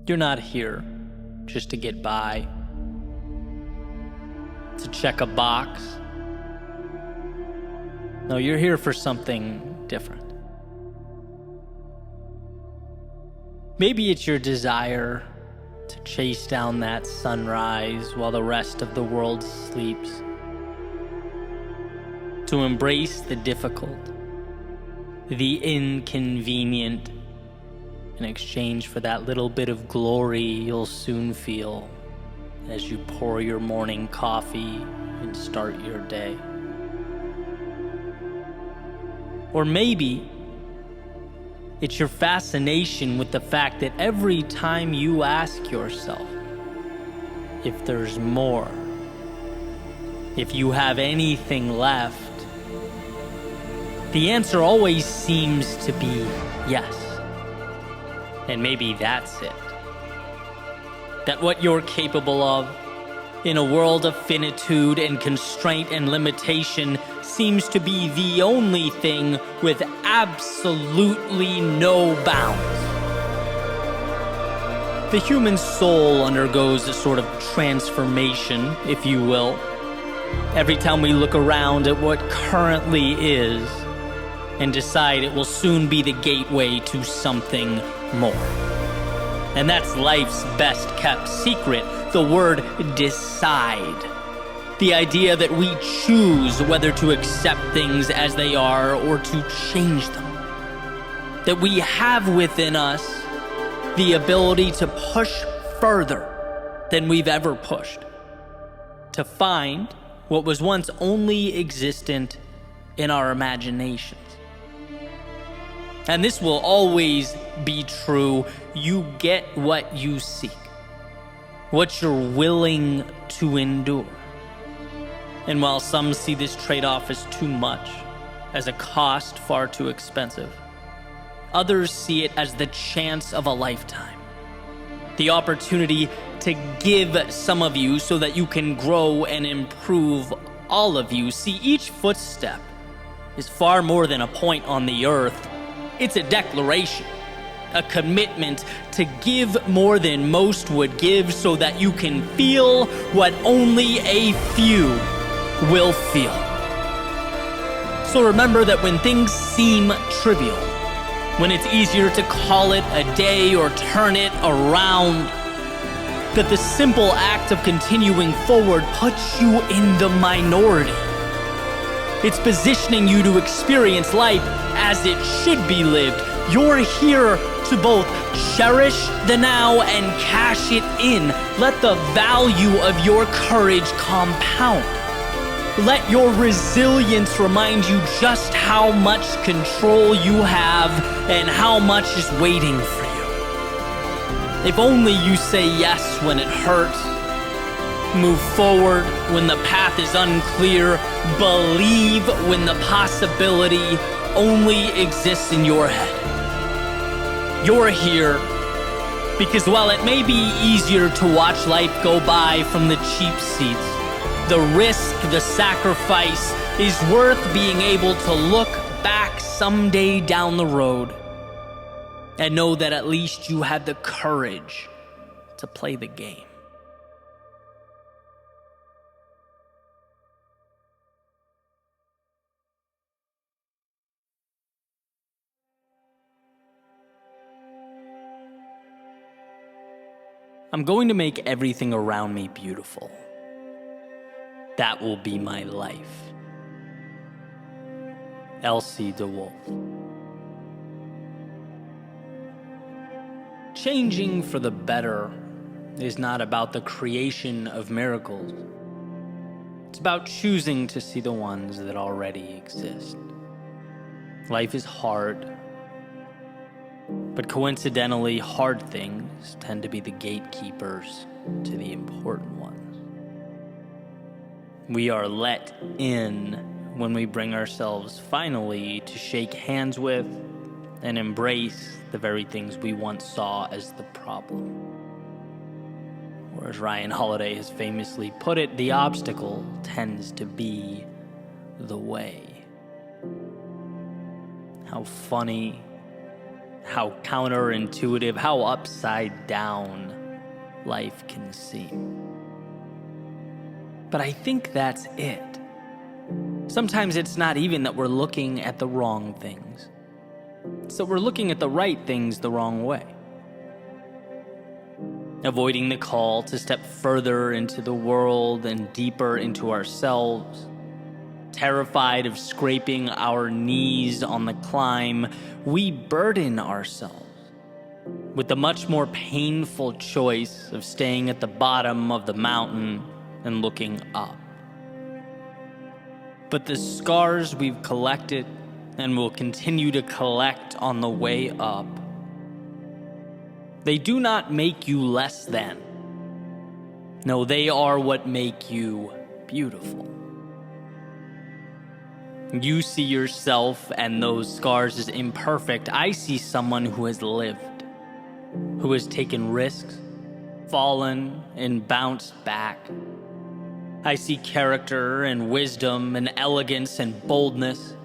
You're not here just to get by, to check a box. No, you're here for something different. Maybe it's your desire to chase down that sunrise while the rest of the world sleeps, to embrace the difficult, the inconvenient, in exchange for that little bit of glory you'll soon feel as you pour your morning coffee and start your day. Or maybe it's your fascination with the fact that every time you ask yourself if there's more, if you have anything left, the answer always seems to be yes. And maybe that's it. That what you're capable of in a world of finitude and constraint and limitation seems to be the only thing with absolutely no bounds. The human soul undergoes a sort of transformation, if you will, every time we look around at what currently is and decide it will soon be the gateway to something more. And that's life's best kept secret, the word decide. The idea that we choose whether to accept things as they are or to change them. That we have within us the ability to push further than we've ever pushed. To find what was once only existent in our imaginations. And this will always be true. You get what you seek, what you're willing to endure. And while some see this trade-off as too much, as a cost far too expensive, others see it as the chance of a lifetime. The opportunity to give some of you so that you can grow and improve all of you. See, each footstep is far more than a point on the earth. It's a declaration, a commitment to give more than most would give so that you can feel what only a few will feel. So remember that when things seem trivial, when it's easier to call it a day or turn it around, that the simple act of continuing forward puts you in the minority. It's positioning you to experience life as it should be lived. You're here to both cherish the now and cash it in. Let the value of your courage compound. Let your resilience remind you just how much control you have and how much is waiting for you. If only you say yes when it hurts, move forward when the path is unclear, believe when the possibility only exists in your head. You're here because while it may be easier to watch life go by from the cheap seats, the risk, the sacrifice is worth being able to look back someday down the road and know that at least you had the courage to play the game. I'm going to make everything around me beautiful. That will be my life. Elsie DeWolf. Changing for the better is not about the creation of miracles. It's about choosing to see the ones that already exist. Life is hard, but coincidentally, hard things tend to be the gatekeepers to the important ones. We are let in when we bring ourselves finally to shake hands with and embrace the very things we once saw as the problem. Or as Ryan Holiday has famously put it, the obstacle tends to be the way. How funny, how counterintuitive, how upside down life can seem. But I think that's it. Sometimes it's not even that we're looking at the wrong things. It's that we're looking at the right things the wrong way. Avoiding the call to step further into the world and deeper into ourselves. Terrified of scraping our knees on the climb, we burden ourselves with the much more painful choice of staying at the bottom of the mountain and looking up. But the scars we've collected and will continue to collect on the way up, they do not make you less than. No, they are what make you beautiful. You see yourself and those scars as imperfect. I see someone who has lived, who has taken risks, fallen, and bounced back. I see character and wisdom and elegance and boldness.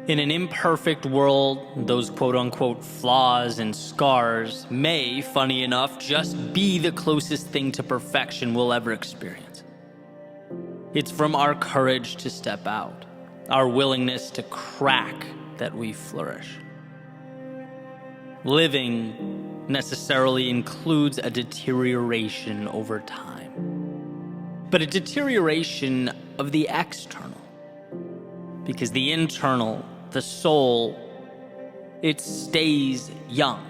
In an imperfect world, those quote-unquote flaws and scars may, funny enough, just be the closest thing to perfection we'll ever experience. It's from our courage to step out, our willingness to crack, that we flourish. Living necessarily includes a deterioration over time, but a deterioration of the external, because the internal, the soul, it stays young.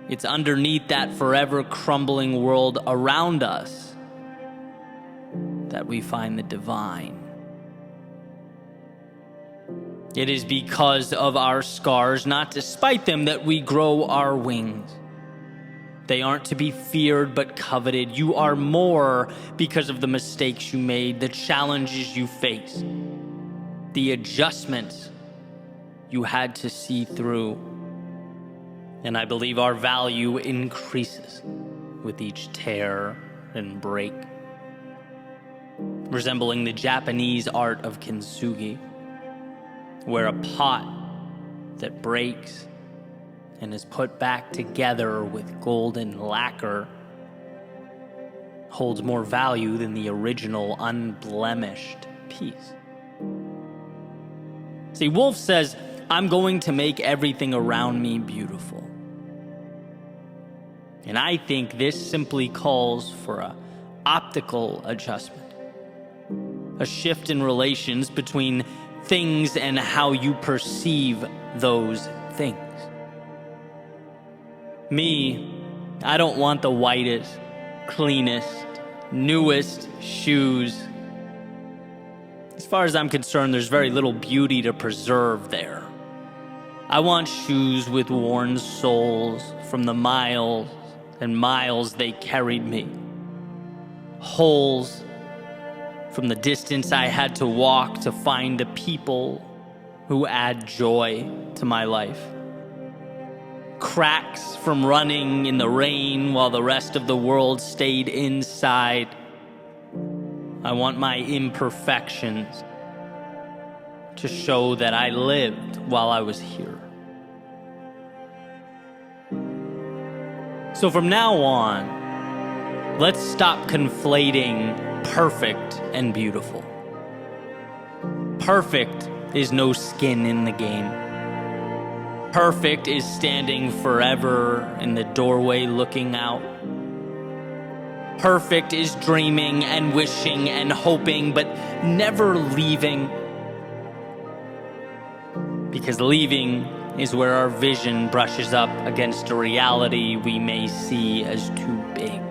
It's underneath that forever crumbling world around us that we find the divine. It is because of our scars, not despite them, that we grow our wings. They aren't to be feared but coveted. You are more because of the mistakes you made, the challenges you faced, the adjustments you had to see through. And I believe our value increases with each tear and break. Resembling the Japanese art of kintsugi, where a pot that breaks and is put back together with golden lacquer holds more value than the original unblemished piece. See, Wolf says, I'm going to make everything around me beautiful. And I think this simply calls for an optical adjustment. A shift in relations between things and how you perceive those things. Me, I don't want the whitest, cleanest, newest shoes. As far as I'm concerned, there's very little beauty to preserve there. I want shoes with worn soles from the miles and miles they carried me. Holes from the distance I had to walk to find the people who add joy to my life. Cracks from running in the rain while the rest of the world stayed inside. I want my imperfections to show that I lived while I was here. So from now on, let's stop conflating perfect and beautiful. Perfect is no skin in the game. Perfect is standing forever in the doorway looking out. Perfect is dreaming and wishing and hoping, but never leaving. Because leaving is where our vision brushes up against a reality we may see as too big.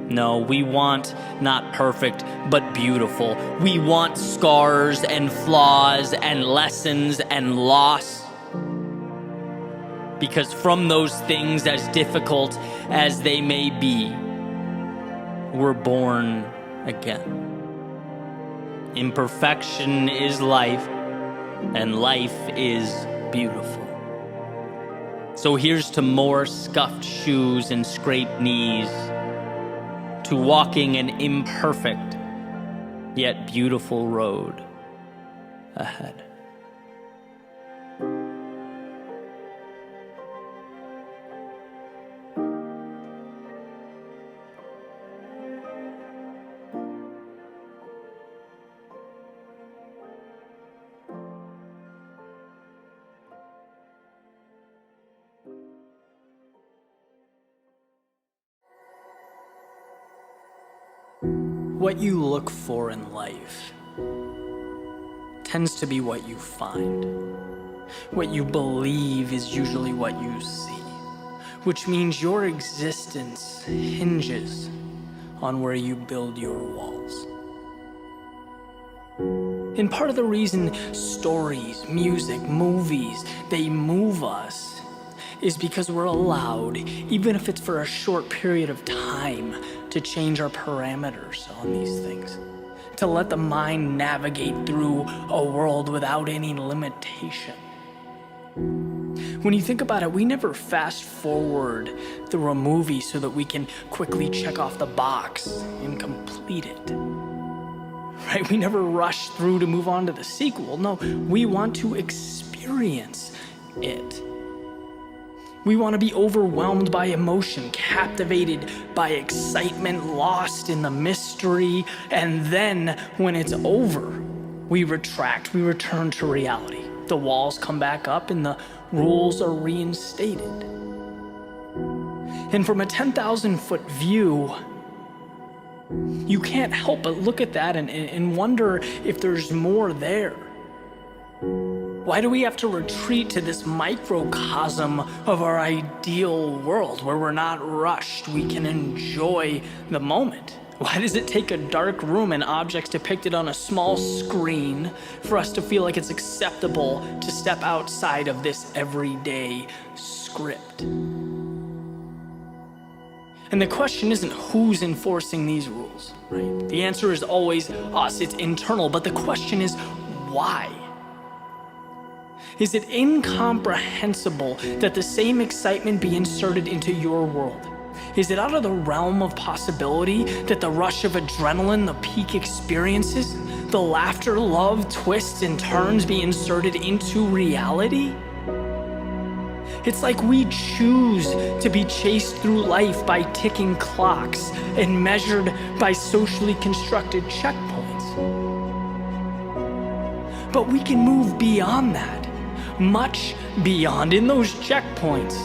No, we want not perfect, but beautiful. We want scars and flaws and lessons and loss. Because from those things, as difficult as they may be, we're born again. Imperfection is life, and life is beautiful. So here's to more scuffed shoes and scraped knees, to walking an imperfect yet beautiful road ahead. What you look for in life tends to be what you find. What you believe is usually what you see, which means your existence hinges on where you build your walls. And part of the reason stories, music, movies, they move us is because we're allowed, even if it's for a short period of time, to change our parameters on these things, to let the mind navigate through a world without any limitation. When you think about it, we never fast forward through a movie so that we can quickly check off the box and complete it. Right? We never rush through to move on to the sequel. No, we want to experience it. We want to be overwhelmed by emotion, captivated by excitement, lost in the mystery, and then when it's over, we retract, we return to reality. The walls come back up and the rules are reinstated. And from a 10,000-foot view, you can't help but look at that and wonder if there's more there. Why do we have to retreat to this microcosm of our ideal world where we're not rushed, we can enjoy the moment? Why does it take a dark room and objects depicted on a small screen for us to feel like it's acceptable to step outside of this everyday script? And the question isn't who's enforcing these rules, right? The answer is always us, it's internal, but the question is why? Is it incomprehensible that the same excitement be inserted into your world? Is it out of the realm of possibility that the rush of adrenaline, the peak experiences, the laughter, love, twists, and turns be inserted into reality? It's like we choose to be chased through life by ticking clocks and measured by socially constructed checkpoints. But we can move beyond that, much beyond. In those checkpoints,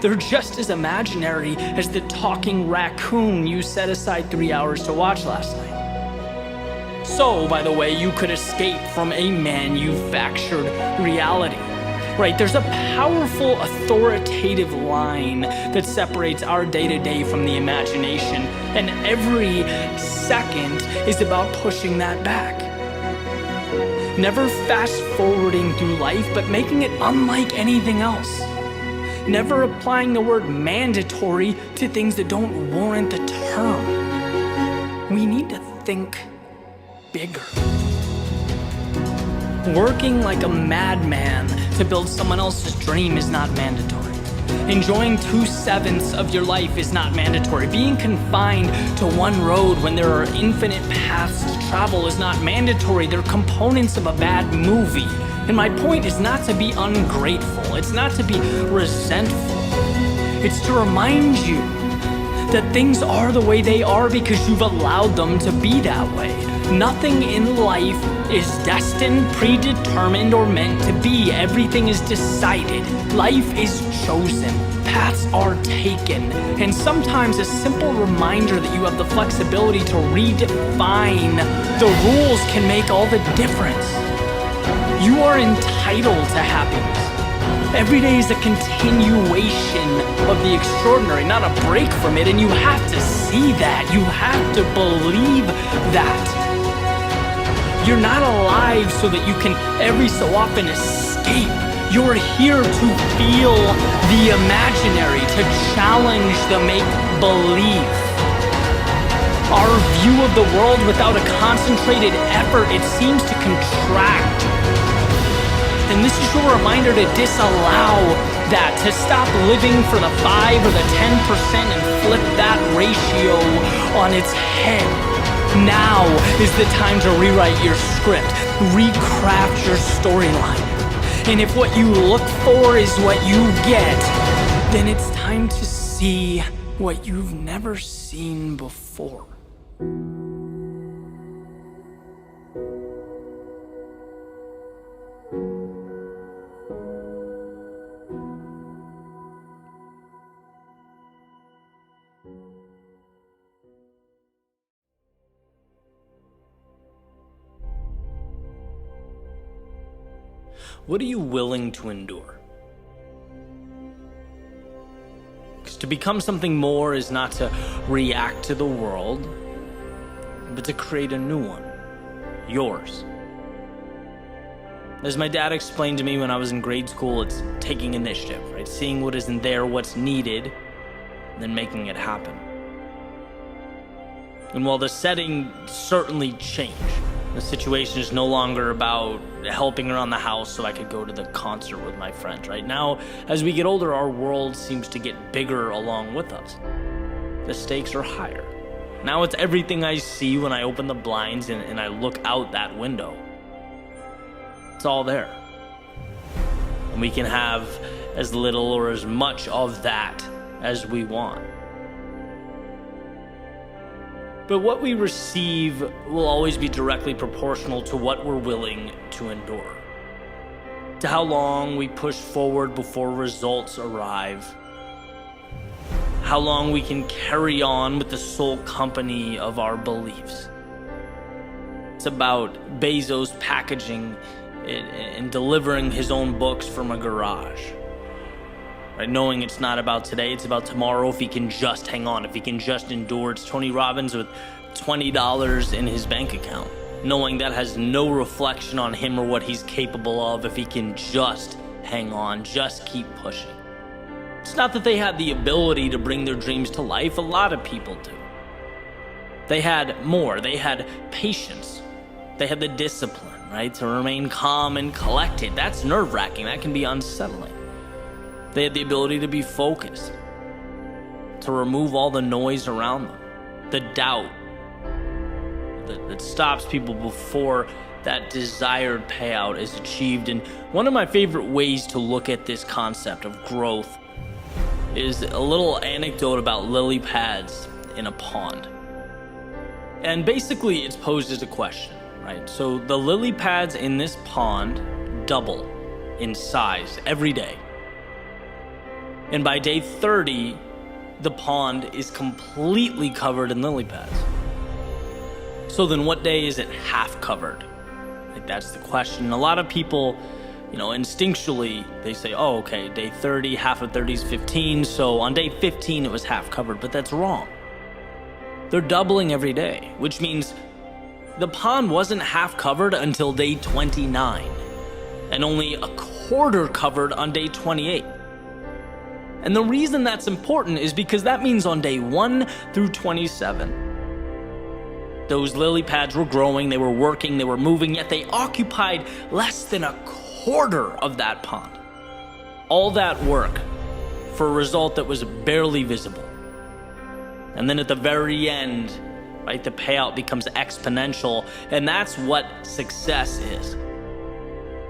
they're just as imaginary as the talking raccoon you set aside 3 hours to watch last night. So, by the way, you could escape from a manufactured reality. Right, there's a powerful authoritative line that separates our day-to-day from the imagination, and every second is about pushing that back. Never fast-forwarding through life, but making it unlike anything else. Never applying the word mandatory to things that don't warrant the term. We need to think bigger. Working like a madman to build someone else's dream is not mandatory. Enjoying 2/7 of your life is not mandatory. Being confined to one road when there are infinite paths to travel is not mandatory. They're components of a bad movie. And my point is not to be ungrateful. It's not to be resentful. It's to remind you that things are the way they are because you've allowed them to be that way. Nothing in life is destined, predetermined, or meant to be. Everything is decided. Life is chosen. Paths are taken. And sometimes a simple reminder that you have the flexibility to redefine the rules can make all the difference. You are entitled to happiness. Every day is a continuation of the extraordinary, not a break from it, and you have to see that. You have to believe that. You're not alive so that you can every so often escape. You're here to feel the imaginary, to challenge the make-believe. Our view of the world without a concentrated effort, it seems to contract. And this is your reminder to disallow that, to stop living for the 5 or the 10% and flip that ratio on its head. Now is the time to rewrite your script, recraft your storyline. And if what you look for is what you get, then it's time to see what you've never seen before. what are you willing to endure? Because to become something more is not to react to the world, but to create a new one, yours. As my dad explained to me when I was in grade school, it's taking initiative, right? Seeing what isn't there, what's needed, and then making it happen. And while the setting certainly changed, the situation is no longer about helping around the house so I could go to the concert with my friends, right? Now, as we get older, our world seems to get bigger along with us. The stakes are higher. Now it's everything I see when I open the blinds and I look out that window. It's all there. And we can have as little or as much of that as we want. But what we receive will always be directly proportional to what we're willing to endure, to how long we push forward before results arrive, how long we can carry on with the sole company of our beliefs. It's about Bezos packaging and delivering his own books from a garage. Right, knowing it's not about today, it's about tomorrow if he can just hang on, if he can just endure. It's Tony Robbins with $20 in his bank account, knowing that has no reflection on him or what he's capable of if he can just hang on, just keep pushing. It's not that they had the ability to bring their dreams to life. A lot of people do. They had more. They had patience. They had the discipline, right, to remain calm and collected. That's nerve-wracking. That can be unsettling. They had the ability to be focused, to remove all the noise around them, the doubt that stops people before that desired payout is achieved. And one of my favorite ways to look at this concept of growth is a little anecdote about lily pads in a pond. And basically it's posed as a question, right? So the lily pads in this pond double in size every day. And by day 30, the pond is completely covered in lily pads. So then what day is it half covered? Like, that's the question. And a lot of people, instinctually, they say, oh, okay, day 30, half of 30 is 15. So on day 15, it was half covered, but that's wrong. They're doubling every day, which means the pond wasn't half covered until day 29 and only a quarter covered on day 28. And the reason that's important is because that means on day 1 through 27, those lily pads were growing, they were working, they were moving, yet they occupied less than a quarter of that pond. All that work for a result that was barely visible. And then at the very end, right, the payout becomes exponential, and that's what success is.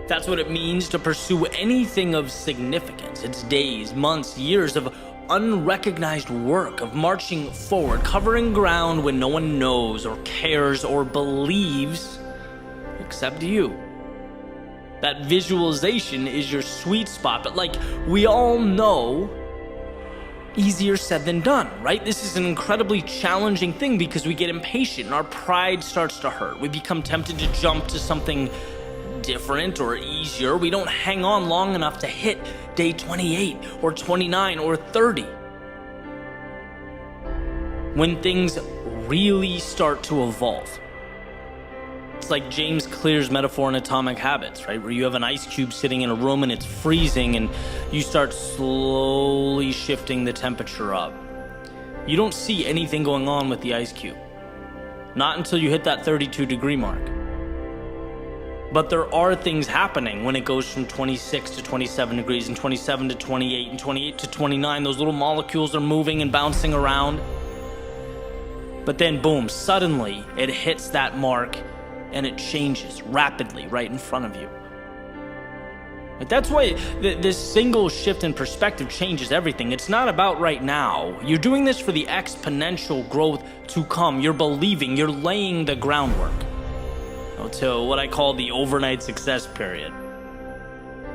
That's what it means to pursue anything of significance. It's days, months, years of unrecognized work, of marching forward, covering ground when no one knows or cares or believes except you. That visualization is your sweet spot, but like we all know, easier said than done, right? This is an incredibly challenging thing because we get impatient and our pride starts to hurt. We become tempted to jump to something different or easier. We don't hang on long enough to hit day 28 or 29 or 30. When things really start to evolve. It's like James Clear's metaphor in Atomic Habits, right? Where you have an ice cube sitting in a room and it's freezing and you start slowly shifting the temperature up. You don't see anything going on with the ice cube. Not until you hit that 32-degree mark. But there are things happening when it goes from 26 to 27 degrees and 27 to 28 and 28 to 29. Those little molecules are moving and bouncing around. But then boom, suddenly it hits that mark and it changes rapidly right in front of you. Like, that's why this single shift in perspective changes everything. It's not about right now. You're doing this for the exponential growth to come. You're believing, you're laying the groundwork. To what I call the overnight success period.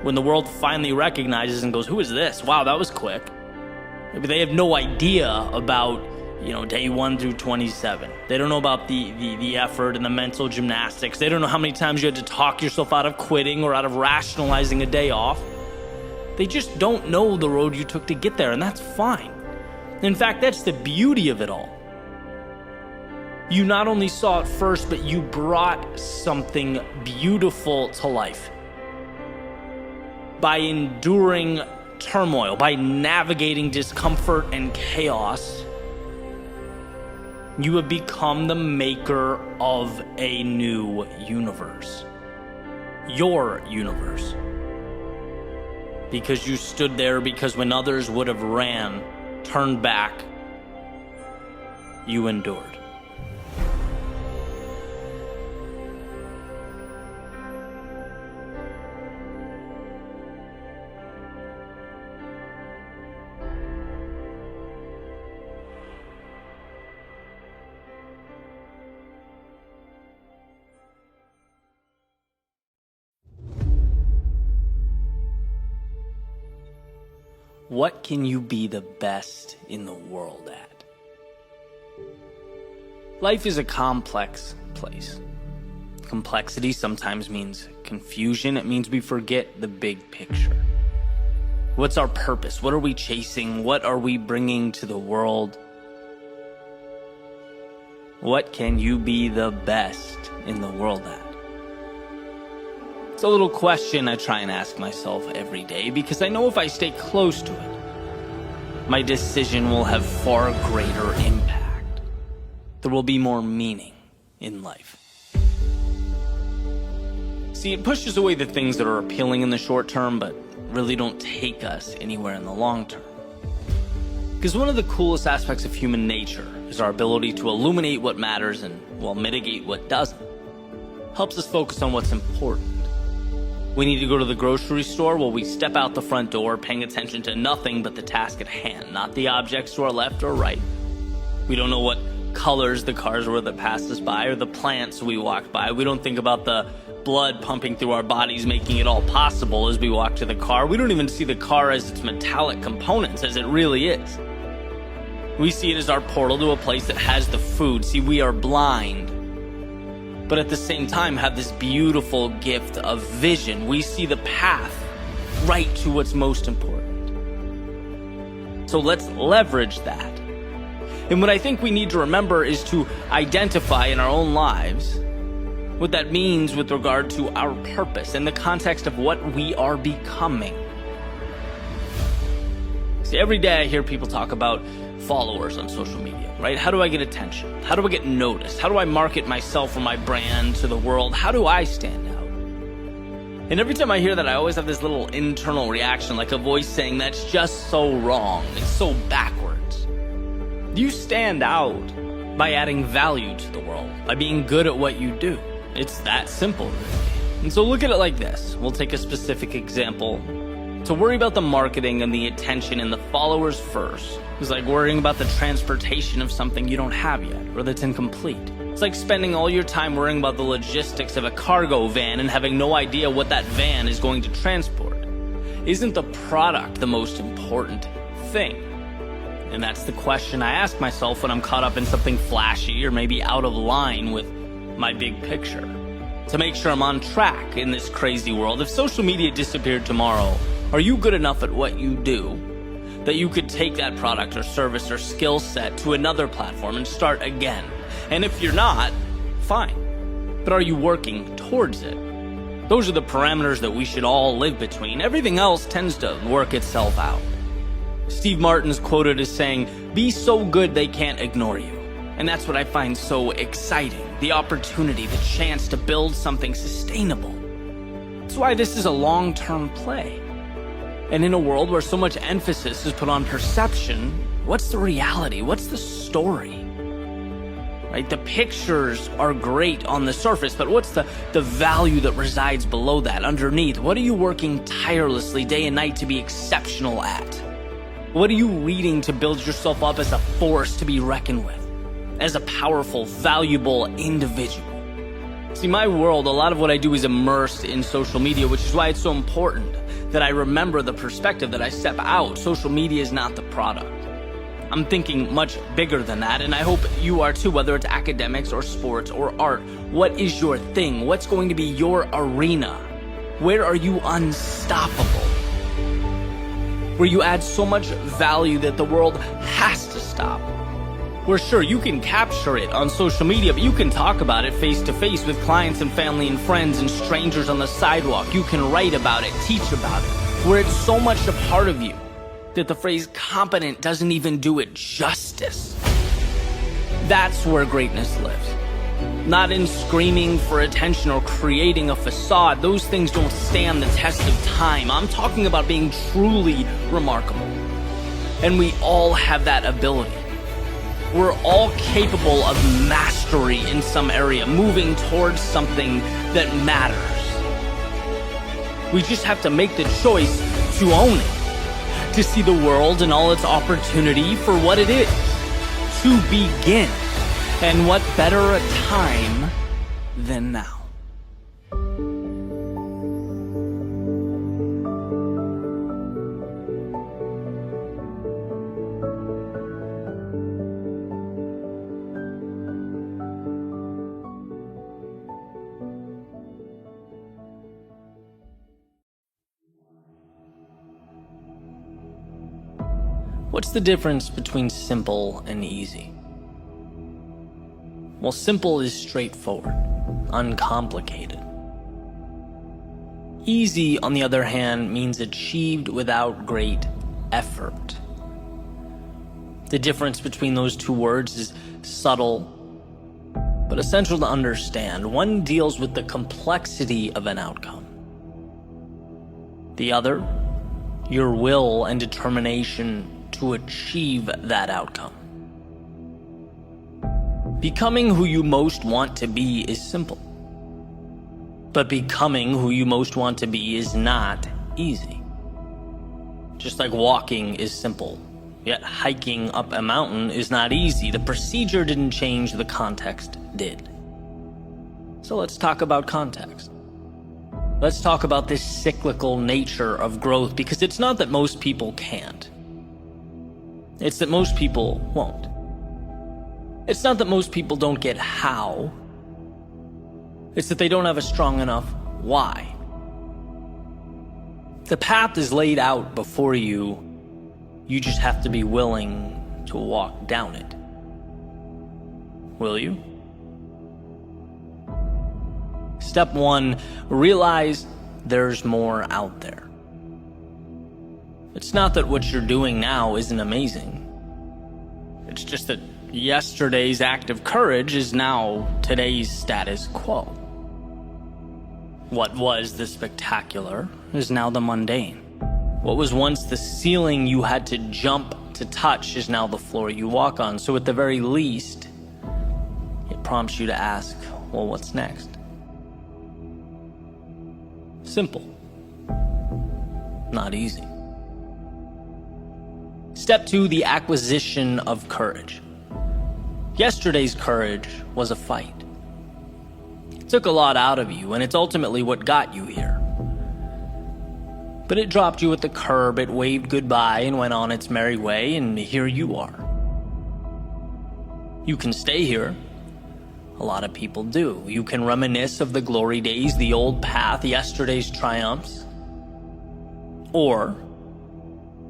When the world finally recognizes and goes, who is this? Wow, that was quick. Maybe they have no idea about day 1 through 27. They don't know about the effort and the mental gymnastics. They don't know how many times you had to talk yourself out of quitting or out of rationalizing a day off. They just don't know the road you took to get there, and that's fine. In fact, that's the beauty of it all. You not only saw it first, but you brought something beautiful to life. By enduring turmoil, by navigating discomfort and chaos, you have become the maker of a new universe. Your universe. Because you stood there, because when others would have ran, turned back, you endured. What can you be the best in the world at? Life is a complex place. Complexity sometimes means confusion. It means we forget the big picture. What's our purpose? What are we chasing? What are we bringing to the world? What can you be the best in the world at? It's a little question I try and ask myself every day, because I know if I stay close to it, my decision will have far greater impact. There will be more meaning in life. See, it pushes away the things that are appealing in the short term, but really don't take us anywhere in the long term. Because one of the coolest aspects of human nature is our ability to illuminate what matters and, mitigate what doesn't. Helps us focus on what's important. We need to go to the grocery store. We step out the front door paying attention to nothing but the task at hand, not the objects to our left or right. We don't know what colors the cars were that passed us by or the plants we walked by. We don't think about the blood pumping through our bodies, making it all possible as we walk to the car. We don't even see the car as its metallic components as it really is. We see it as our portal to a place that has the food. See, we are blind, but at the same time have this beautiful gift of vision. We see the path right to what's most important. So let's leverage that. And what I think we need to remember is to identify in our own lives what that means with regard to our purpose in the context of what we are becoming. See, every day I hear people talk about followers on social media, right? How do I get attention? How do I get noticed? How do I market myself or my brand to the world? How do I stand out? And every time I hear that, I always have this little internal reaction, like a voice saying, that's just so wrong. It's so backwards. You stand out by adding value to the world, by being good at what you do. It's that simple, really. And so look at it like this. We'll take a specific example. To worry about the marketing and the attention and the followers first is like worrying about the transportation of something you don't have yet or that's incomplete. It's like spending all your time worrying about the logistics of a cargo van and having no idea what that van is going to transport. Isn't the product the most important thing? And that's the question I ask myself when I'm caught up in something flashy or maybe out of line with my big picture. To make sure I'm on track in this crazy world, if social media disappeared tomorrow, are you good enough at what you do that you could take that product or service or skill set to another platform and start again? And if you're not, fine. But are you working towards it? Those are the parameters that we should all live between. Everything else tends to work itself out. Steve Martin's quoted as saying, "Be so good they can't ignore you." And that's what I find so exciting. The opportunity, the chance to build something sustainable. That's why this is a long-term play. And in a world where so much emphasis is put on perception, what's the reality? What's the story? Right? The pictures are great on the surface, but what's the value that resides below that, underneath? What are you working tirelessly day and night to be exceptional at? What are you reading to build yourself up as a force to be reckoned with? As a powerful, valuable individual? See, my world, a lot of what I do is immersed in social media, which is why it's so important that I remember the perspective that I step out. Social media is not the product. I'm thinking much bigger than that, and I hope you are too, whether it's academics or sports or art. What is your thing? What's going to be your arena? Where are you unstoppable? Where you add so much value that the world has to stop. Where sure, you can capture it on social media, but you can talk about it face to face with clients and family and friends and strangers on the sidewalk. You can write about it, teach about it. Where it's so much a part of you that the phrase competent doesn't even do it justice. That's where greatness lives. Not in screaming for attention or creating a facade. Those things don't stand the test of time. I'm talking about being truly remarkable. And we all have that ability. We're all capable of mastery in some area, moving towards something that matters. We just have to make the choice to own it, to see the world and all its opportunity for what it is, to begin. And what better a time than now? What's the difference between simple and easy? Well, simple is straightforward, uncomplicated. Easy, on the other hand, means achieved without great effort. The difference between those two words is subtle, but essential to understand. One deals with the complexity of an outcome. The other, your will and determination to achieve that outcome. Becoming who you most want to be is simple. But becoming who you most want to be is not easy. Just like walking is simple, yet hiking up a mountain is not easy. The procedure didn't change, the context did. So let's talk about context. Let's talk about this cyclical nature of growth, because it's not that most people can't. It's that most people won't. It's not that most people don't get how. It's that they don't have a strong enough why. The path is laid out before you. You just have to be willing to walk down it. Will you? Step 1, realize there's more out there. It's not that what you're doing now isn't amazing. It's just that yesterday's act of courage is now today's status quo. What was the spectacular is now the mundane. What was once the ceiling you had to jump to touch is now the floor you walk on. So at the very least, it prompts you to ask, well, what's next? Simple. Not easy. Step 2, the acquisition of courage. Yesterday's courage was a fight. It took a lot out of you, and it's ultimately what got you here. But it dropped you at the curb, it waved goodbye and went on its merry way, and here you are. You can stay here. A lot of people do. You can reminisce of the glory days, the old path, yesterday's triumphs. Or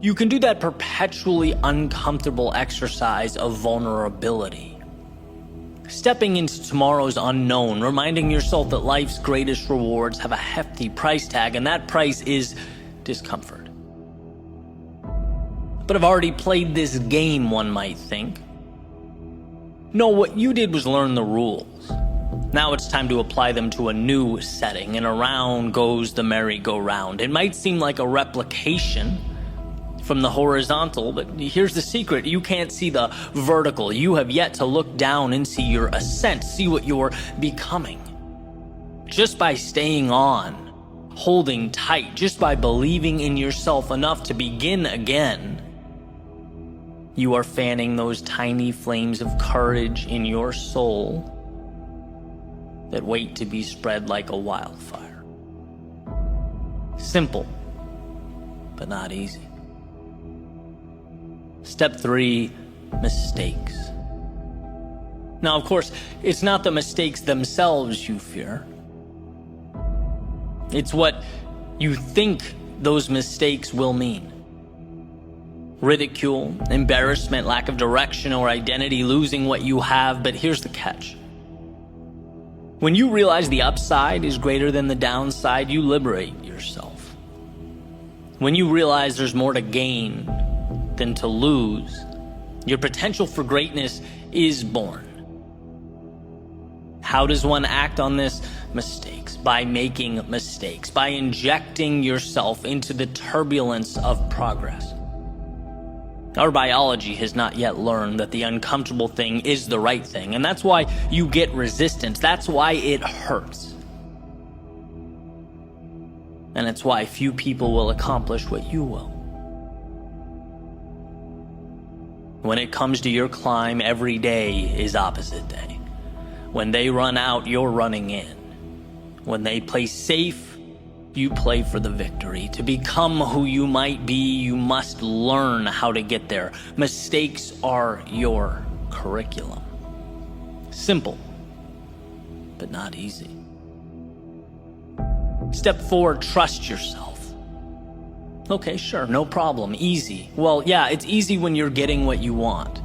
you can do that perpetually uncomfortable exercise of vulnerability. Stepping into tomorrow's unknown, reminding yourself that life's greatest rewards have a hefty price tag, and that price is discomfort. But I've already played this game, one might think. No, what you did was learn the rules. Now it's time to apply them to a new setting, and around goes the merry-go-round. It might seem like a replication from the horizontal, but here's the secret. You can't see the vertical. You have yet to look down and see your ascent, see what you're becoming. Just by staying on, holding tight, just by believing in yourself enough to begin again, you are fanning those tiny flames of courage in your soul that wait to be spread like a wildfire. Simple, but not easy. Step 3, mistakes. Now, of course, it's not the mistakes themselves you fear. It's what you think those mistakes will mean. Ridicule, embarrassment, lack of direction or identity, losing what you have. But here's the catch. When you realize the upside is greater than the downside, you liberate yourself. When you realize there's more to gain than to lose, your potential for greatness is born. How does one act on this? Mistakes. By making mistakes. By injecting yourself into the turbulence of progress. Our biology has not yet learned that the uncomfortable thing is the right thing, and that's why you get resistance. That's why it hurts. And it's why few people will accomplish what you will. When it comes to your climb, every day is opposite day. When they run out, you're running in. When they play safe, you play for the victory. To become who you might be, you must learn how to get there. Mistakes are your curriculum. Simple, but not easy. Step 4, trust yourself. Okay, sure, no problem, easy. Well, yeah, it's easy when you're getting what you want.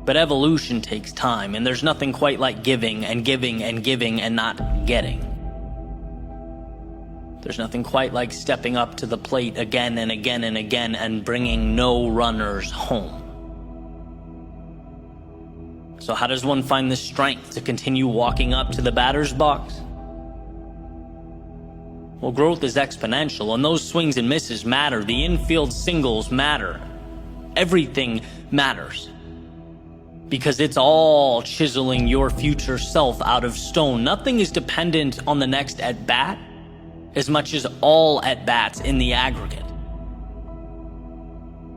But evolution takes time, and there's nothing quite like giving and giving and giving and not getting. There's nothing quite like stepping up to the plate again and again and again and bringing no runners home. So how does one find the strength to continue walking up to the batter's box? Well, growth is exponential, and those swings and misses matter. The infield singles matter. Everything matters. Because it's all chiseling your future self out of stone. Nothing is dependent on the next at-bat as much as all at-bats in the aggregate.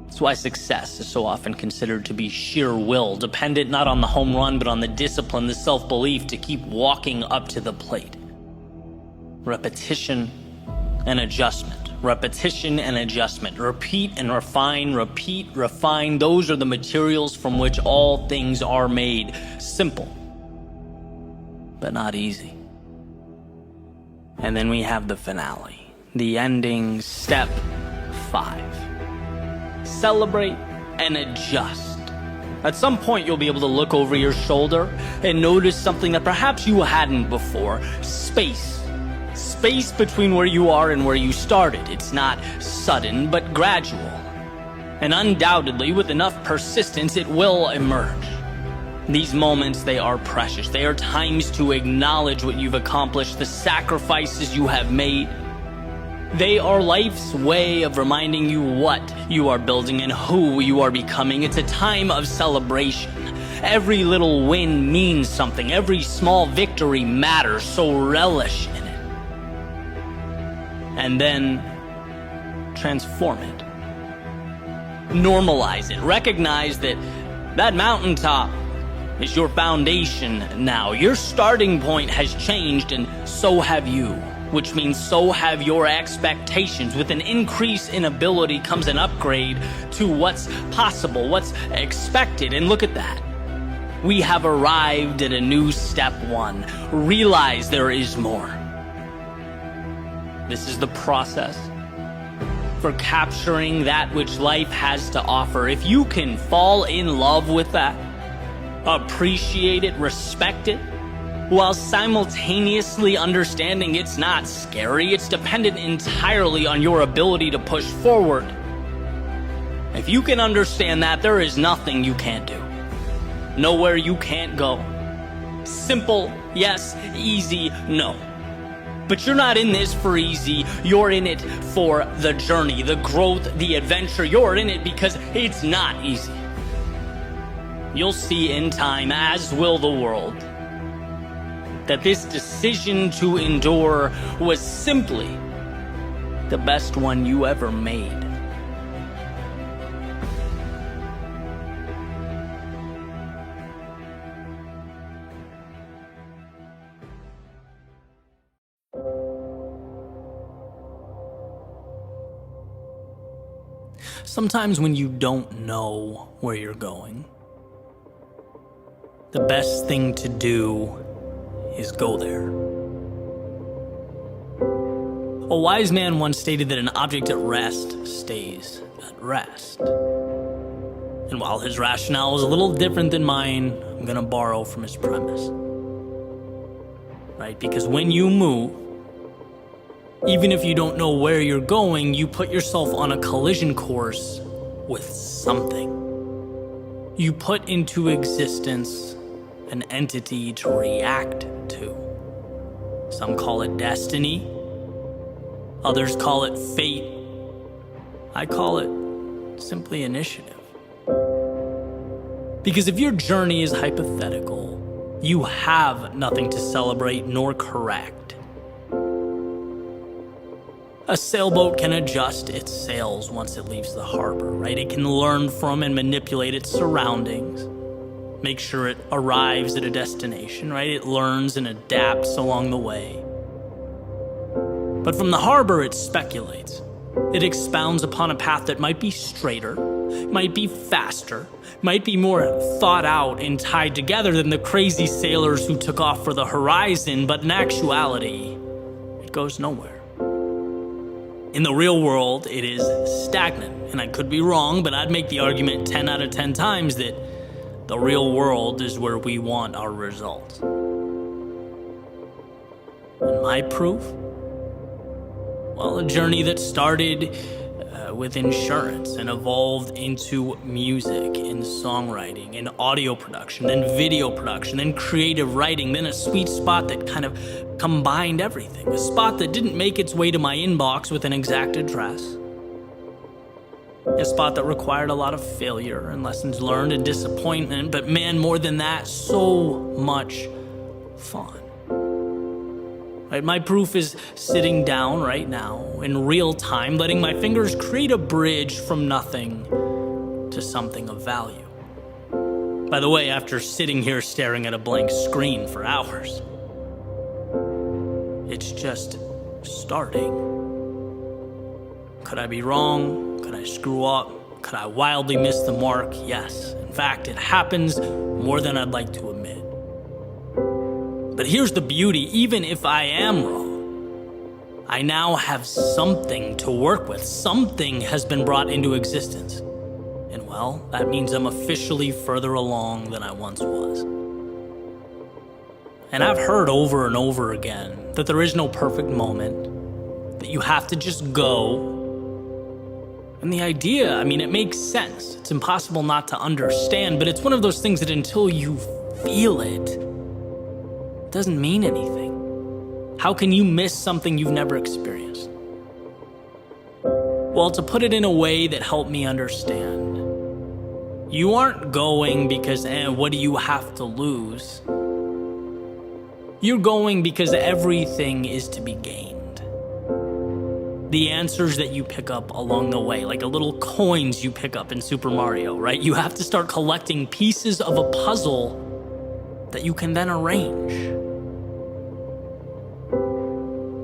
That's why success is so often considered to be sheer will, dependent not on the home run, but on the discipline, the self-belief to keep walking up to the plate. Repetition and adjustment. Repetition and adjustment. Repeat and refine, repeat, refine. Those are the materials from which all things are made. Simple, but not easy. And then we have the finale, the ending, step 5. Celebrate and adjust. At some point, you'll be able to look over your shoulder and notice something that perhaps you hadn't before. Space. Space between where you are and where you started. It's not sudden, but gradual. And undoubtedly, with enough persistence, it will emerge. These moments, they are precious. They are times to acknowledge what you've accomplished, the sacrifices you have made. They are life's way of reminding you what you are building and who you are becoming. It's a time of celebration. Every little win means something. Every small victory matters, so relish in it. And then transform it. Normalize it. Recognize that that mountaintop is your foundation now. Your starting point has changed, and so have you, which means so have your expectations. With an increase in ability comes an upgrade to what's possible, what's expected. And look at that. We have arrived at a new step 1. Realize there is more. This is the process for capturing that which life has to offer. If you can fall in love with that, appreciate it, respect it, while simultaneously understanding it's not scary, it's dependent entirely on your ability to push forward. If you can understand that, there is nothing you can't do. Nowhere you can't go. Simple, yes. Easy, no. But you're not in this for easy. You're in it for the journey, the growth, the adventure. You're in it because it's not easy. You'll see in time, as will the world, that this decision to endure was simply the best one you ever made. sometimes when you don't know where you're going, the best thing to do is go there. A wise man once stated that an object at rest stays at rest. And while his rationale is a little different than mine, I'm going to borrow from his premise. Right? Because when you move, even if you don't know where you're going, you put yourself on a collision course with something. You put into existence an entity to react to. Some call it destiny. Others call it fate. I call it simply initiative. Because if your journey is hypothetical, you have nothing to celebrate nor correct. A sailboat can adjust its sails once it leaves the harbor, right? It can learn from and manipulate its surroundings, make sure it arrives at a destination, right? It learns and adapts along the way. But from the harbor, it speculates. It expounds upon a path that might be straighter, might be faster, might be more thought out and tied together than the crazy sailors who took off for the horizon, but in actuality, it goes nowhere. In the real world, it is stagnant, and I could be wrong, but I'd make the argument 10 out of 10 times that the real world is where we want our results. And my proof? Well, a journey that started with insurance and evolved into music and songwriting and audio production, then video production, then creative writing, then a sweet spot that kind of combined everything. A spot that didn't make its way to my inbox with an exact address. A spot that required a lot of failure and lessons learned and disappointment, but man, more than that, so much fun. Right, my proof is sitting down right now in real time, letting my fingers create a bridge from nothing to something of value. By the way, after sitting here staring at a blank screen for hours, it's just starting. Could I be wrong? Could I screw up? Could I wildly miss the mark? Yes. In fact, it happens more than I'd like to admit. But here's the beauty, even if I am wrong, I now have something to work with. Something has been brought into existence. And well, that means I'm officially further along than I once was. And I've heard over and over again that there is no perfect moment, that you have to just go. And the idea, it makes sense. It's impossible not to understand, but it's one of those things that until you feel it doesn't mean anything. How can you miss something you've never experienced? Well, to put it in a way that helped me understand, you aren't going because, what do you have to lose? You're going because everything is to be gained. The answers that you pick up along the way, like a little coins you pick up in Super Mario, right? You have to start collecting pieces of a puzzle that you can then arrange.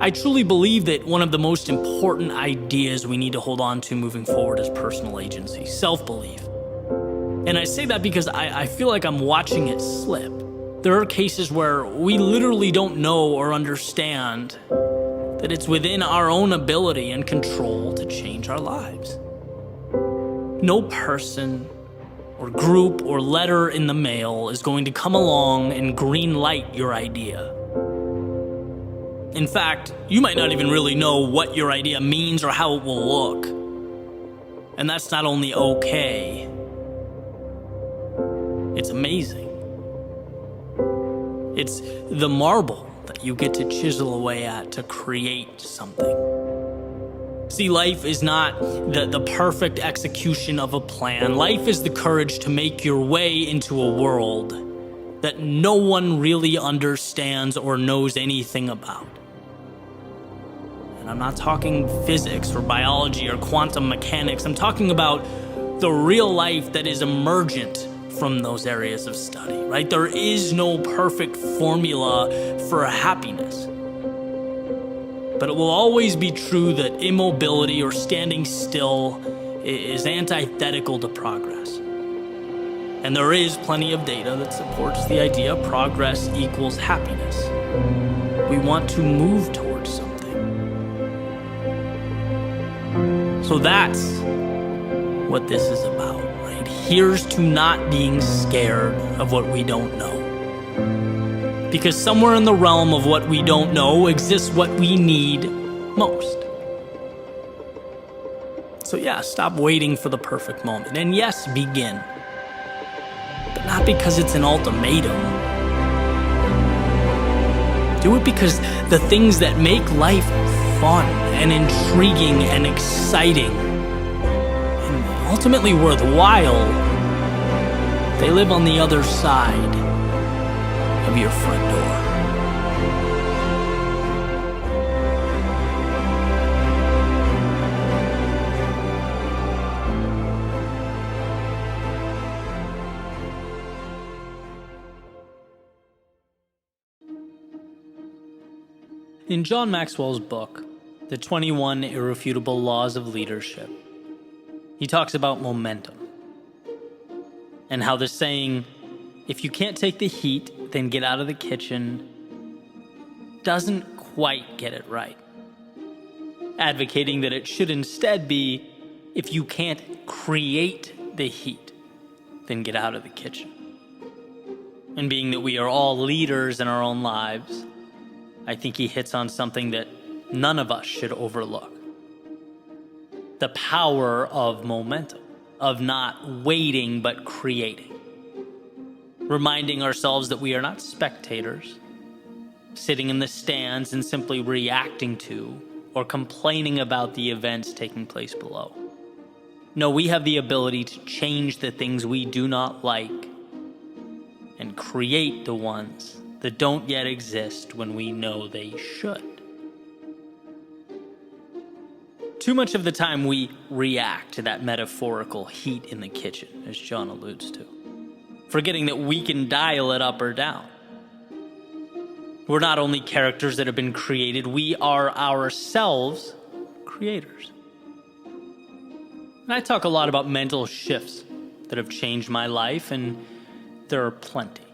I truly believe that one of the most important ideas we need to hold on to moving forward is personal agency, self-belief. And I say that because I feel like I'm watching it slip. There are cases where we literally don't know or understand that it's within our own ability and control to change our lives. No person or group or letter in the mail is going to come along and green light your idea. In fact, you might not even really know what your idea means or how it will look. And that's not only okay, it's amazing. It's the marble that you get to chisel away at to create something. See, life is not the perfect execution of a plan. Life is the courage to make your way into a world that no one really understands or knows anything about. And I'm not talking physics or biology or quantum mechanics. I'm talking about the real life that is emergent from those areas of study, right? There is no perfect formula for happiness. But it will always be true that immobility or standing still is antithetical to progress. And there is plenty of data that supports the idea progress equals happiness. We want to move towards something. So that's what this is about, right? Here's to not being scared of what we don't know. Because somewhere in the realm of what we don't know exists what we need most. So yeah, stop waiting for the perfect moment. And yes, begin. But not because it's an ultimatum. Do it because the things that make life fun and intriguing and exciting and ultimately worthwhile, they live on the other side of your front door. In John Maxwell's book, The 21 Irrefutable Laws of Leadership, he talks about momentum and how the saying, "If you can't take the heat, then get out of the kitchen," doesn't quite get it right. Advocating that it should instead be, "If you can't create the heat, then get out of the kitchen." And being that we are all leaders in our own lives, I think he hits on something that none of us should overlook. The power of momentum, of not waiting but creating. Reminding ourselves that we are not spectators, sitting in the stands and simply reacting to or complaining about the events taking place below. No, we have the ability to change the things we do not like and create the ones that don't yet exist when we know they should. Too much of the time we react to that metaphorical heat in the kitchen, as John alludes to, forgetting that we can dial it up or down. We're not only characters that have been created, we are ourselves creators. And I talk a lot about mental shifts that have changed my life, and there are plenty.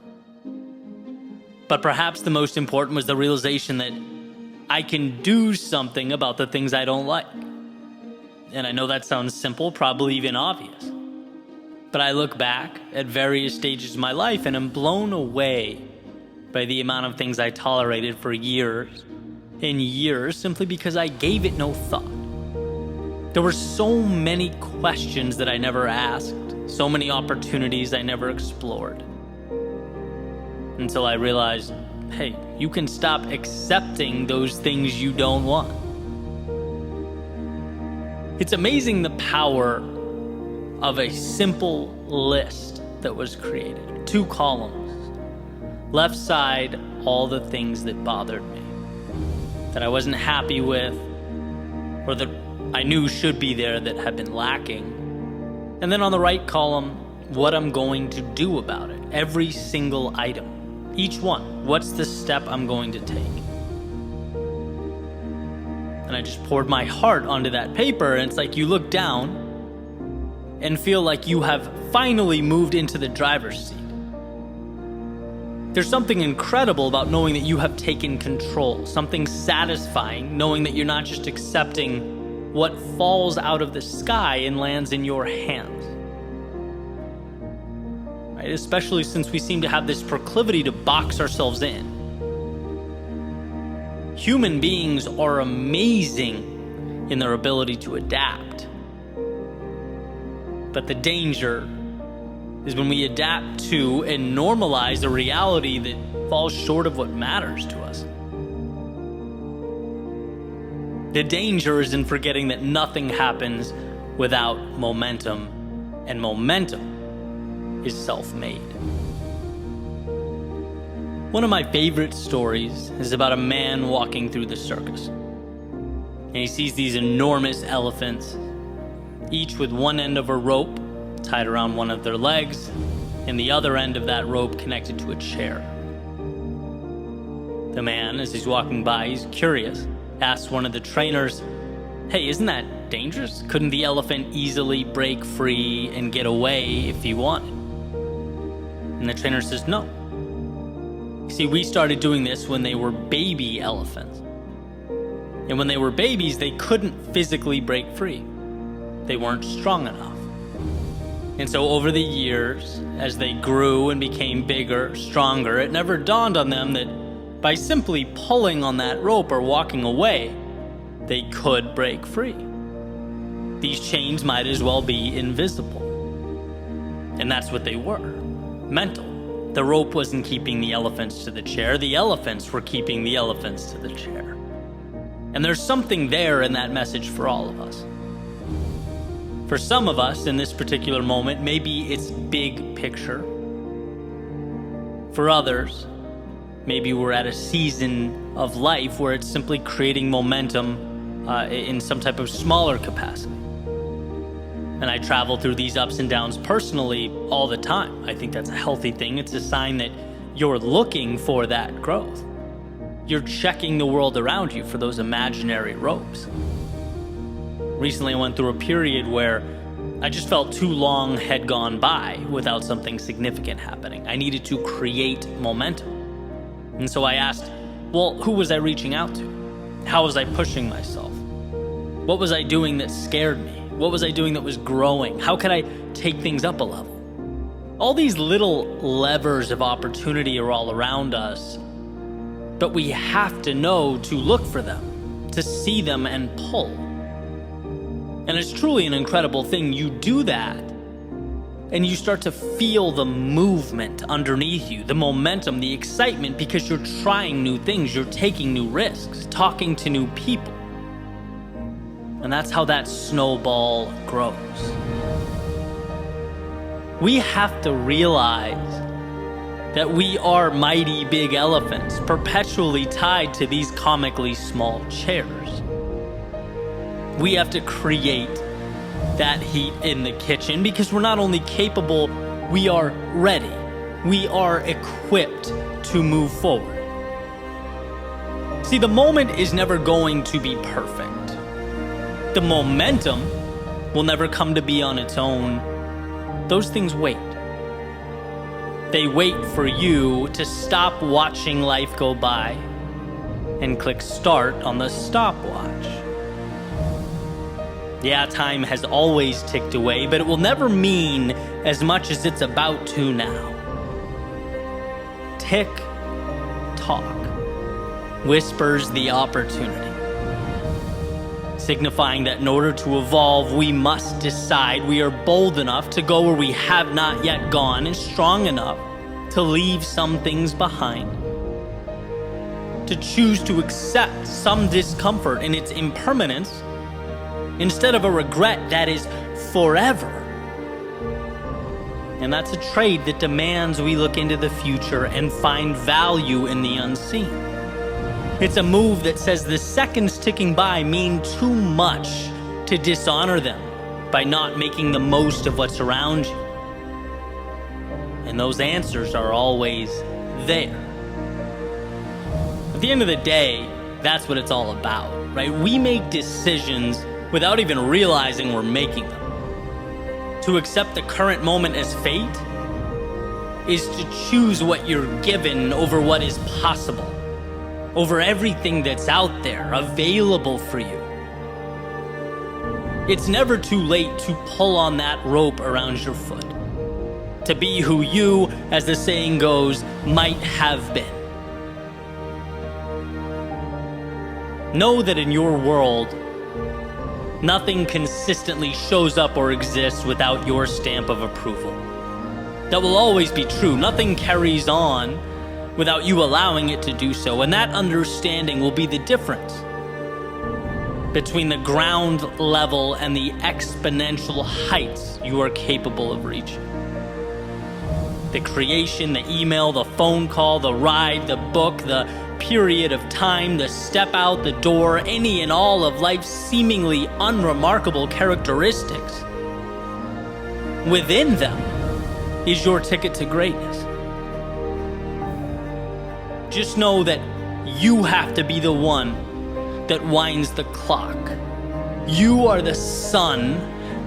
But perhaps the most important was the realization that I can do something about the things I don't like. And I know that sounds simple, probably even obvious. But I look back at various stages of my life and am blown away by the amount of things I tolerated for years and years simply because I gave it no thought. There were so many questions that I never asked, so many opportunities I never explored. Until I realized, hey, you can stop accepting those things you don't want. It's amazing the power of a simple list that was created. 2 columns. Left side, all the things that bothered me, that I wasn't happy with, or that I knew should be there that had been lacking. And then on the right column, what I'm going to do about it. Every single item. Each one. What's the step I'm going to take? And I just poured my heart onto that paper, and it's like you look down and feel like you have finally moved into the driver's seat. There's something incredible about knowing that you have taken control, something satisfying, knowing that you're not just accepting what falls out of the sky and lands in your hands. Right? Especially since we seem to have this proclivity to box ourselves in. Human beings are amazing in their ability to adapt. But the danger is when we adapt to and normalize a reality that falls short of what matters to us. The danger is in forgetting that nothing happens without momentum, and momentum is self-made. One of my favorite stories is about a man walking through the circus. And he sees these enormous elephants, each with one end of a rope tied around one of their legs, and the other end of that rope connected to a chair. The man, as he's walking by, he's curious, asks one of the trainers, "Hey, isn't that that dangerous? Couldn't the elephant easily break free and get away if he wanted? And the trainer says, no. You see, we started doing this when they were baby elephants. And when they were babies, they couldn't physically break free. They weren't strong enough. And so over the years, as they grew and became bigger, stronger, it never dawned on them that by simply pulling on that rope or walking away, they could break free. These chains might as well be invisible. And that's what they were, mental. The rope wasn't keeping the elephants to the chair. The elephants were keeping the elephants to the chair. And there's something there in that message for all of us. For some of us in this particular moment, maybe it's big picture. For others, maybe we're at a season of life where it's simply creating momentum in some type of smaller capacity. And I travel through these ups and downs personally all the time. I think that's a healthy thing. It's a sign that you're looking for that growth. You're checking the world around you for those imaginary ropes. Recently, I went through a period where I just felt too long had gone by without something significant happening. I needed to create momentum. And so I asked, well, who was I reaching out to? How was I pushing myself? What was I doing that scared me? What was I doing that was growing? How could I take things up a level? All these little levers of opportunity are all around us, but we have to know to look for them, to see them and pull. And it's truly an incredible thing. You do that, and you start to feel the movement underneath you, the momentum, the excitement, because you're trying new things, you're taking new risks, talking to new people. And that's how that snowball grows. We have to realize that we are mighty big elephants, perpetually tied to these comically small chairs. We have to create that heat in the kitchen because we're not only capable, we are ready. We are equipped to move forward. See, the moment is never going to be perfect. The momentum will never come to be on its own. Those things wait. They wait for you to stop watching life go by and click start on the stopwatch. Yeah, time has always ticked away, but it will never mean as much as it's about to now. Tick tock whispers the opportunity, signifying that in order to evolve, we must decide we are bold enough to go where we have not yet gone and strong enough to leave some things behind, to choose to accept some discomfort in its impermanence instead of a regret that is forever. And that's a trade that demands we look into the future and find value in the unseen. It's a move that says the seconds ticking by mean too much to dishonor them by not making the most of what's around you. And those answers are always there. At the end of the day, that's what it's all about, right? We make decisions without even realizing we're making them. To accept the current moment as fate is to choose what you're given over what is possible, over everything that's out there, available for you. It's never too late to pull on that rope around your foot, to be who you, as the saying goes, might have been. Know that in your world, nothing consistently shows up or exists without your stamp of approval. That will always be true. Nothing carries on without you allowing it to do so. And that understanding will be the difference between the ground level and the exponential heights you are capable of reaching. The creation, the email, the phone call, the ride, the book, the period of time, the step out the door, any and all of life's seemingly unremarkable characteristics. Within them is your ticket to greatness. Just know that you have to be the one that winds the clock. You are the sun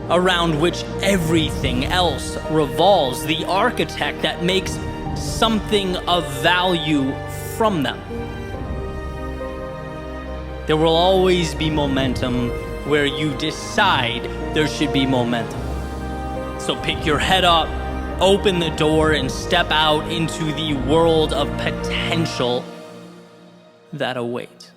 around which everything else revolves, the architect that makes something of value from them. There will always be momentum where you decide there should be momentum. So pick your head up, open the door, and step out into the world of potential that awaits.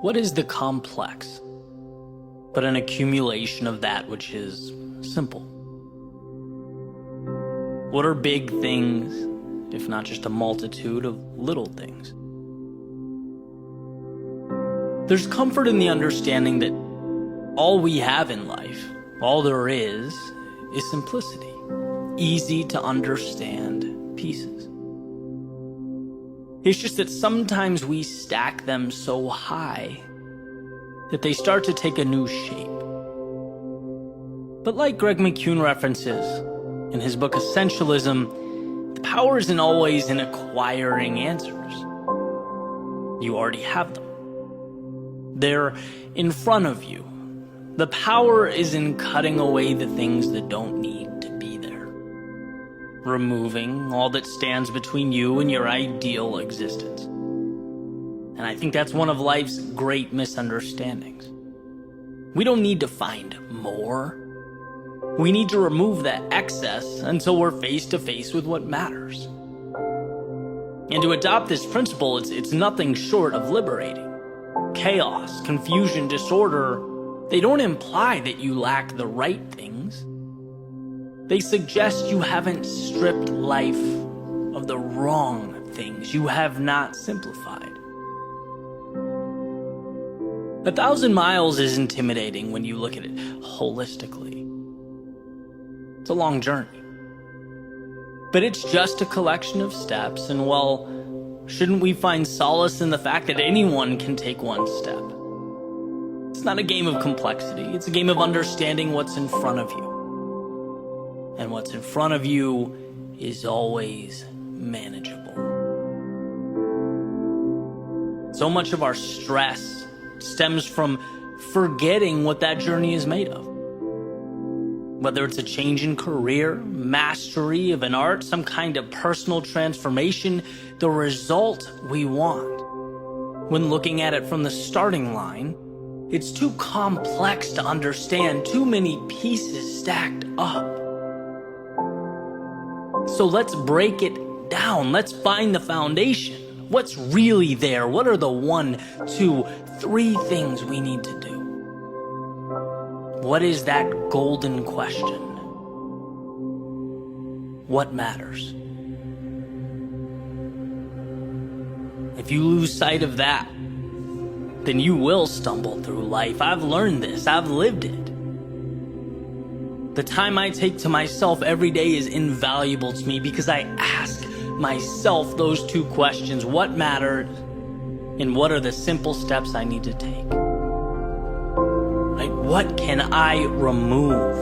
What is the complex but an accumulation of that which is simple? What are big things, if not just a multitude of little things? There's comfort in the understanding that all we have in life, all there is simplicity, easy to understand pieces. It's just that sometimes we stack them so high that they start to take a new shape. But like Greg McKeown references in his book Essentialism, the power isn't always in acquiring answers. You already have them. They're in front of you. The power is in cutting away the things that don't need to be there, removing all that stands between you and your ideal existence. And I think that's one of life's great misunderstandings. We don't need to find more. We need to remove that excess until we're face to face with what matters. And to adopt this principle, it's nothing short of liberating. Chaos, confusion, disorder, they don't imply that you lack the right things. They suggest you haven't stripped life of the wrong things. You have not simplified. 1,000 miles is intimidating when you look at it holistically. It's a long journey. But it's just a collection of steps, and well, shouldn't we find solace in the fact that anyone can take one step? It's not a game of complexity. It's a game of understanding what's in front of you. And what's in front of you is always manageable. So much of our stress stems from forgetting what that journey is made of. Whether it's a change in career, mastery of an art, some kind of personal transformation, the result we want, when looking at it from the starting line, it's too complex to understand, too many pieces stacked up. So let's break it down. Let's find the foundation. What's really there? What are the 1, 2, 3 things we need to do? What is that golden question? What matters? If you lose sight of that, then you will stumble through life. I've learned this. I've lived it. The time I take to myself every day is invaluable to me because I ask myself those 2 questions. What matters? And what are the simple steps I need to take? Right? What can I remove?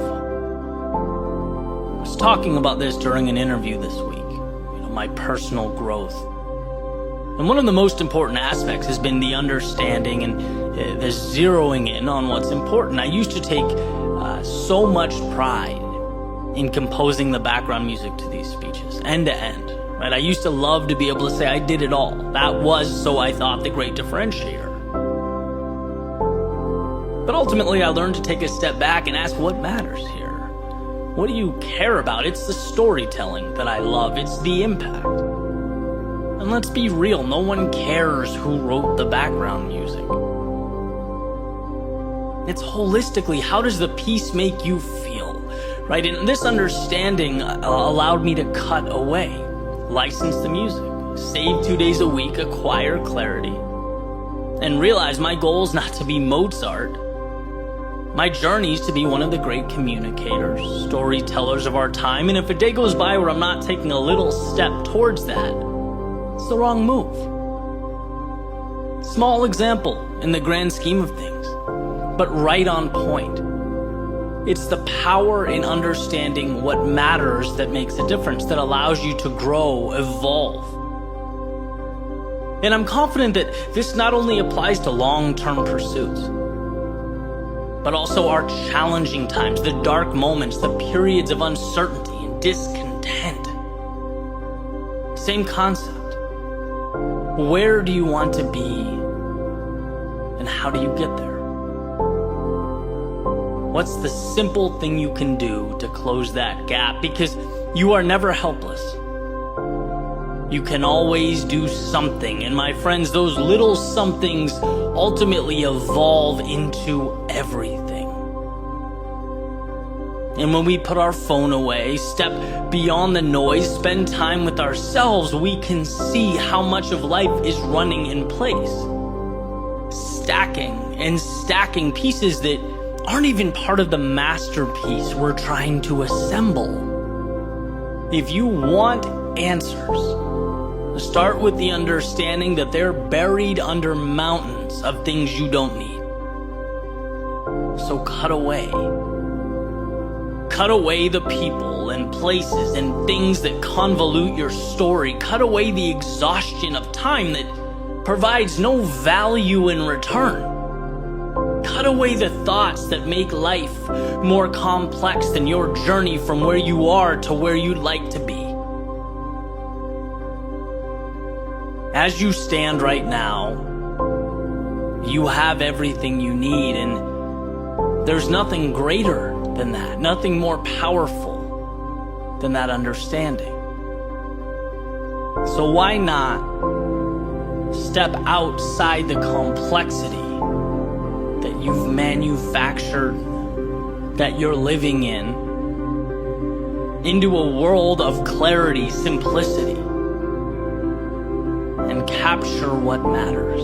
I was talking about this during an interview this week. My personal growth. And one of the most important aspects has been the understanding and the zeroing in on what's important. I used to take so much pride in composing the background music to these speeches, end to end. Right? I used to love to be able to say I did it all. That was, so I thought, the great differentiator. But ultimately, I learned to take a step back and ask what matters here. What do you care about? It's the storytelling that I love. It's the impact. And let's be real, no one cares who wrote the background music. It's holistically, how does the piece make you feel? Right? And this understanding allowed me to cut away, license the music, save 2 days a week, acquire clarity, and realize my goal is not to be Mozart, My journey is to be one of the great communicators, storytellers of our time, and if a day goes by where I'm not taking a little step towards that, it's the wrong move. Small example in the grand scheme of things, but right on point. It's the power in understanding what matters that makes a difference, that allows you to grow, evolve. And I'm confident that this not only applies to long-term pursuits, but also our challenging times, the dark moments, the periods of uncertainty and discontent. Same concept. Where do you want to be, and how do you get there? What's the simple thing you can do to close that gap? Because you are never helpless. You can always do something. And my friends, those little somethings ultimately evolve into everything. And when we put our phone away, step beyond the noise, spend time with ourselves, we can see how much of life is running in place. Stacking and stacking pieces that aren't even part of the masterpiece we're trying to assemble. If you want answers, start with the understanding that they're buried under mountains of things you don't need. So cut away. Cut away the people and places and things that convolute your story. Cut away the exhaustion of time that provides no value in return. Cut away the thoughts that make life more complex than your journey from where you are to where you'd like to be. As you stand right now, you have everything you need, and there's nothing greater than that, nothing more powerful than that understanding. So why not step outside the complexity that you've manufactured, that you're living in, into a world of clarity, simplicity, and capture what matters.